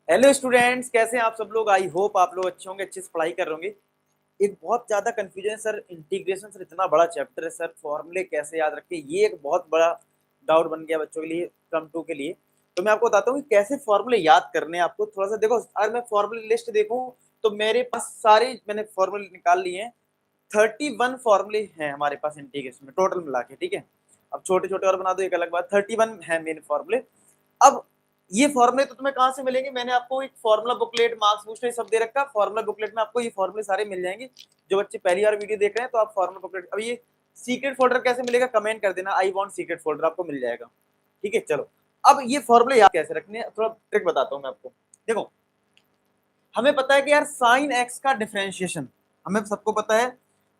Hello students, कैसे हैं आप सब लोग। आई होप आप लोग अच्छे होंगे, अच्छे से पढ़ाई कर रहे होंगे। एक बहुत ज्यादा कंफ्यूजन है सर, इंटीग्रेशन सर इतना बड़ा चैप्टर है सर, फॉर्मूले कैसे याद रखें, ये एक बहुत बड़ा डाउट बन गया बच्चों के लिए टर्म 2 के लिए। तो मैं आपको बताता हूँ कि कैसे फॉर्मूले याद करने हैं आपको। थोड़ा सा देखो, अगर मैं फॉर्मूले लिस्ट देखूं तो मेरे पास सारे मैंने फॉर्मूले निकाल लिए हैं। 31 फॉर्मूले हैं हमारे पास इंटीग्रेशन में टोटल मिला के, ठीक है। अब छोटे छोटे और बना दो एक अलग बात, 31 है मेन फॉर्मूले। अब ये फॉर्मूले तो तुम्हें कहां से मिलेंगे, मैंने आपको एक फॉर्मूला बुकलेट, मार्क्स बूस्टर सब दे रखा है। फॉर्मूला बुकलेट में आपको ये फॉर्मूले सारे मिल जाएंगे। जो बच्चे पहली बार वीडियो देख रहे हैं तो आप फॉर्मूला बुकलेट, अब ये सीक्रेट फोल्डर कैसे मिलेगा, कमेंट कर देना, आई वांट सीक्रेट फोल्डर, आपको मिल जाएगा। ठीक है, चलो अब ये फॉर्मूले याद कैसे रखने हैं, थोड़ा ट्रिक बताता हूँ मैं आपको। देखो, हमें पता है कि यार साइन एक्स का डिफरेंशिएशन, हमें सबको पता है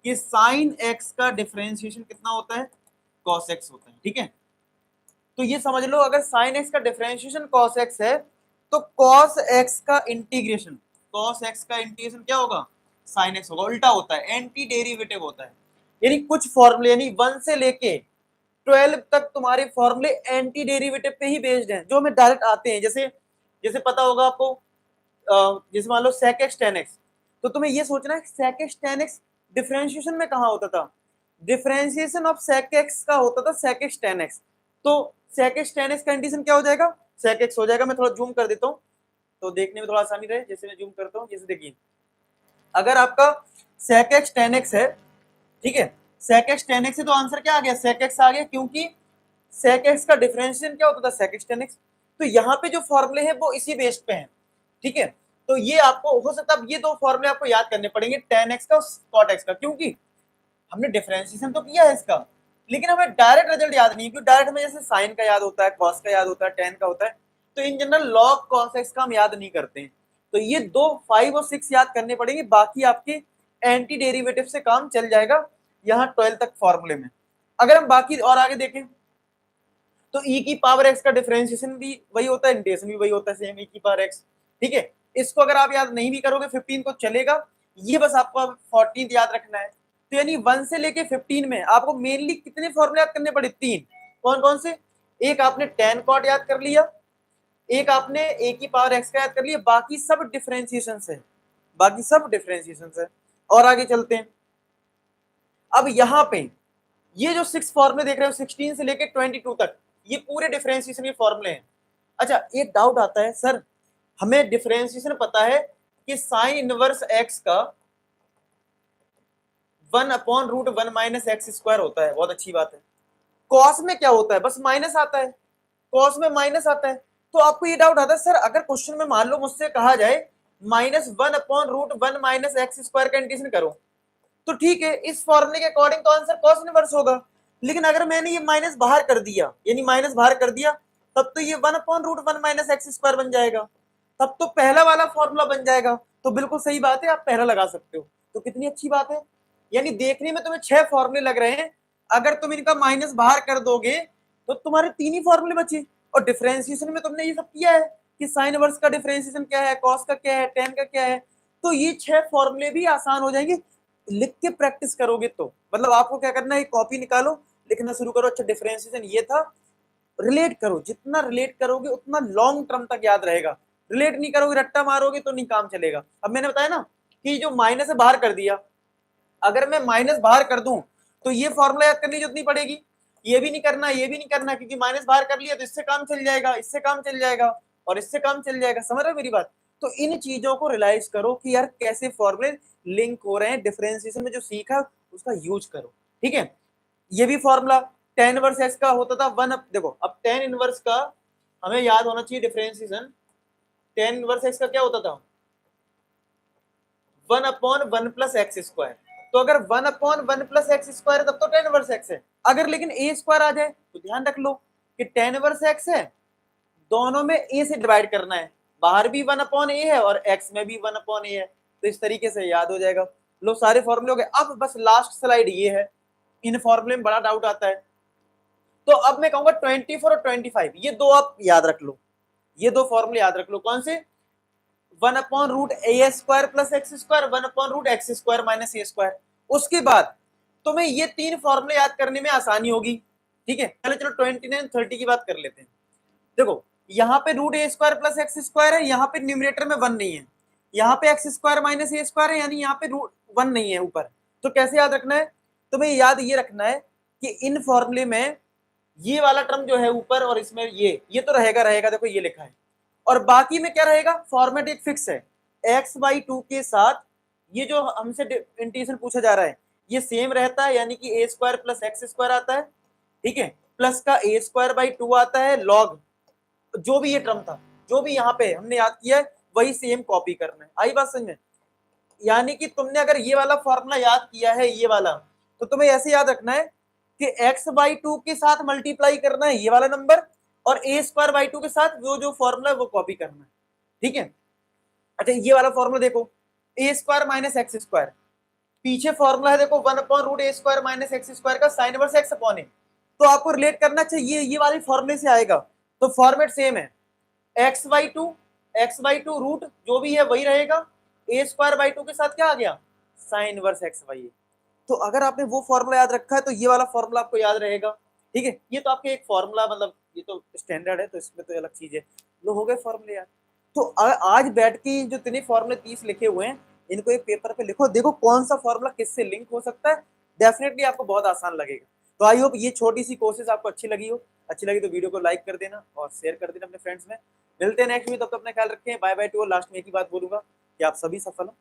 कि साइन एक्स का डिफरेंशिएशन कितना होता है, कॉस एक्स होता है, ठीक है। तो ये समझ लो, अगर साइन एक्स का डिफरेंशिएशन कॉस एक्स है तो कॉस एक्स का इंटीग्रेशन, कॉस एक्स का इंटीग्रेशन क्या होगा, साइन एक्स होगा। उल्टा होता है, एंटी डेरिवेटिव होता है। यानी कुछ फॉर्मूले, यानी 1 से लेके 12 तक तुम्हारे फॉर्मूले एंटी डेरिवेटिव पे ही बेस्ड हैं, जो हमें डायरेक्ट आते हैं। जैसे जैसे पता होगा आपको, जैसे मान लो sec x tan x, तो तुम्हें ये सोचना है sec x tan x differentiation में कहां होता था, डिफरेंशिएशन ऑफ sec x का होता था sec x tan x। तो sec x tan x का इंटीग्रेशन क्या हो जाएगा, sec x हो जाएगा। मैं थोड़ा जूम कर देता हूँ तो देखने में थोड़ा आसानी रहे, जैसे मैं जूम करता हूँ, जैसे देखिए, अगर आपका sec x tan x है, ठीक है, sec x tan x है, तो आंसर क्या आ गया, sec x आ गया, क्योंकि sec x का डिफरेंशिएशन क्या होता था, sec x tan x। तो यहाँ पे जो फॉर्मूले हैं वो इसी बेस पे हैं, ठीक है। तो ये आपको हो सकता है ये दो फॉर्मूले आपको याद करने पड़ेंगे, tan x का और cot x का, क्योंकि हमने डिफरेंशिएशन तो किया है इसका, लेकिन हमें डायरेक्ट रिजल्ट याद नहीं है। क्योंकि डायरेक्ट हमें जैसे साइन का याद होता है, कॉस का याद होता है, टेन का होता है, तो in general log cos x का हम याद नहीं करते हैं। तो ये दो 5 और 6 याद करने पड़ेंगे, बाकी आपके एंटी डेरिवेटिव से काम चल जाएगा यहाँ 12 तक फॉर्मूले में। अगर हम बाकी और आगे देखें तो e की पावर x का डिफरेंशिएशन भी वही होता है, इंटीग्रेशन भी वही होता है, सेम e की पावर x, ठीक है। इसको अगर आप याद नहीं भी करोगे 15 को चलेगा, ये बस आपको 14 याद रखना है। तो यानी 1 से लेके 15 में आपको मेनली कितने फॉर्मूले याद करने पड़े, 3। कौन कौन से, एक आपने tan cot याद कर लिया, एक आपने a की पावर x का याद कर लिया, बाकी सब डिफरेंशिएशन है, बाकी सब डिफरेंशिएशन है। और आगे चलते हैं। अब यहाँ पे ये जो 6 फॉर्मूले देख रहे हो 16 से लेके 22 तक, ये पूरे डिफरेंशिएशन के फॉर्मूले हैं। अच्छा, एक डाउट आता है सर, हमें डिफरेंशिएशन पता है कि साइन इनवर्स एक्स का 1/√1 माइनस एक्स स्क्वायर होता है, बहुत अच्छी बात है। कॉस में क्या होता है, बस माइनस आता है, कॉस में माइनस आता है। तो आपको ये डाउट आता है सर, अगर क्वेश्चन में मान लो मुझसे कहा जाए -1/√1 माइनस एक्स स्क्वायर का इंटीग्रेशन करो, तो ठीक है, इस फॉर्मूले के अकॉर्डिंग तो आंसर कॉस इनवर्स होगा। लेकिन अगर मैंने ये माइनस बाहर कर दिया, यानी माइनस बाहर कर दिया, तब तो ये 1/√1 माइनस एक्स स्क्वायर बन जाएगा, तब तो पहला वाला फॉर्मूला बन जाएगा। तो बिल्कुल सही बात है, आप पहला लगा सकते हो। तो कितनी अच्छी बात है, यानी देखने में तुम्हें 6 फॉर्मूले लग रहे हैं, अगर तुम इनका माइनस बाहर कर दोगे तो तुम्हारे 3 ही फॉर्मूले बचे। और डिफरेंशिएशन में तुमने ये सब किया है कि साइन वर्स का डिफरेंशिएशन क्या है, कॉस का क्या है, टेन का क्या है। तो ये 6 फॉर्मूले भी आसान हो जाएंगे, लिख के प्रैक्टिस करोगे तो। मतलब आपको क्या करना है, कॉपी निकालो, लिखना शुरू करो, अच्छा डिफरेंशिएशन ये था, रिलेट करो, जितना रिलेट करोगे उतना लॉन्ग टर्म तक याद रहेगा। रिलेट नहीं करोगे, रट्टा मारोगे तो नहीं काम चलेगा। अब मैंने बताया ना कि जो माइनस है बाहर कर दिया, अगर मैं माइनस बाहर कर दूं तो ये फॉर्मूला याद करने की जरूरत नहीं पड़ेगी, ये भी नहीं करना, ये भी नहीं करना, क्योंकि माइनस बाहर कर लिया तो इससे काम चल जाएगा, इससे काम चल जाएगा और इससे काम चल जाएगा। समझ रहे हो मेरी बात। तो इन चीजों को रियलाइज करो कि यार कैसे फॉर्मूले लिंक हो रहे हैं, डिफरेंशिएशन में जो सीखा उसका यूज करो, ठीक है। ये भी फॉर्मूला tan इनवर्स x का होता था 1, देखो अब tan इनवर्स का हमें याद होना चाहिए डिफरेंशिएशन। tan इनवर्स x का क्या होता था, 1/1 प्लस एक्स स्क्वायर। तो अगर 1/1 प्लस एक्स स्क्वायर है तब तो tan इनवर्स x है। अगर लेकिन a स्क्वायर आ जाए तो ध्यान रख लो कि tan इनवर्स x है, दोनों में a से डिवाइड करना है, बाहर भी 1/a है और x में भी 1/a है, तो इस तरीके से याद हो जाएगा। लो सारे फॉर्मूले हो गए। अब बस लास्ट स्लाइड ये है, इन फॉर्मूले में बड़ा डाउट आता है। तो अब मैं कहूंगा 24 और 25, ये दो आप याद रख लो, ये दो फॉर्मूले याद रख लो। कौन से, 1/√a square plus X square, 1/√x square minus A square. उसके बाद तुम्हें ये 3 फॉर्मूले याद करने में आसानी होगी, ठीक है। पहले चलो 29 30 की बात कर लेते हैं। देखो यहाँ पे रूट ए स्क्वायर प्लस एक्स स्क्वायर है, यहाँ पे न्यूमरेटर में 1 नहीं है, यहाँ पे x square minus A square है, यानी यहाँ पे रूट 1 नहीं है ऊपर। तो कैसे याद रखना है, तुम्हें याद ये रखना है कि इन फॉर्मूले में ये वाला टर्म जो है ऊपर और इसमें ये तो रहेगा, देखो ये लिखा है, और बाकी में क्या रहेगा, फॉर्मेट एक फिक्स है, एक्स बाई टू के साथ ये जो हमसे इंटीग्रेशन पूछा जा रहा है ये सेम रहता है, यानी कि ए स्क्वायर प्लस एक्स स्क्वायर आता है, ठीक है, प्लस का ए स्क्वायर बाई टू आता है लॉग, जो भी ये टर्म था, जो भी यहाँ पे हमने याद किया है वही सेम कॉपी करना है। आई बात समझ में, यानी कि तुमने अगर ये वाला फॉर्मूला याद किया है ये वाला, तो तुम्हें ऐसे याद रखना है कि x बाई टू के साथ मल्टीप्लाई करना है ये वाला नंबर, और ए स्क्वायर बाई टू के साथ वो जो फॉर्मूला है वो कॉपी करना है, ठीक है। अच्छा ये वाला फॉर्मूला देखो, ए स्क्वायर माइनस एक्स स्क्वायर, पीछे फॉर्मूला है देखो 1 अपॉन रूट ए स्क्वायर माइनस एक्स स्क्वायर का साइन इनवर्स एक्स अपॉन ए, तो आपको रिलेट करना चाहिए ये वाले फॉर्मूले से आएगा, तो फॉर्मेट सेम है, एक्स बाई टू रूट जो भी है वही रहेगा, ए स्क्वायर बाई टू के साथ क्या आ गया, साइन इनवर्स एक्स बाई ए। तो अगर आपने वो फॉर्मूला याद रखा है तो ये वाला फॉर्मूला आपको याद रहेगा, ठीक है। ये तो आपके एक फॉर्मूला, मतलब ये तो स्टैंडर्ड है, तो इसमें तो अलग चीज है, लो हो गए फॉर्मूले याद। तो आज बैठ के जो इतने फॉर्मूले 30 लिखे हुए हैं इनको एक पेपर पे लिखो, देखो कौन सा फॉर्मूला किससे लिंक हो सकता है, डेफिनेटली आपको बहुत आसान लगेगा। तो आई होप ये छोटी सी कोशिश आपको अच्छी लगी हो, अच्छी लगी तो वीडियो को लाइक कर देना और शेयर कर देना अपने फ्रेंड्स में। मिलते हैं नेक्स्ट वीडियो, तब तक अपना ख्याल रखें, बाय बाय टू। लास्ट में एक ही बात बोलूंगा कि आप सभी सफल हो।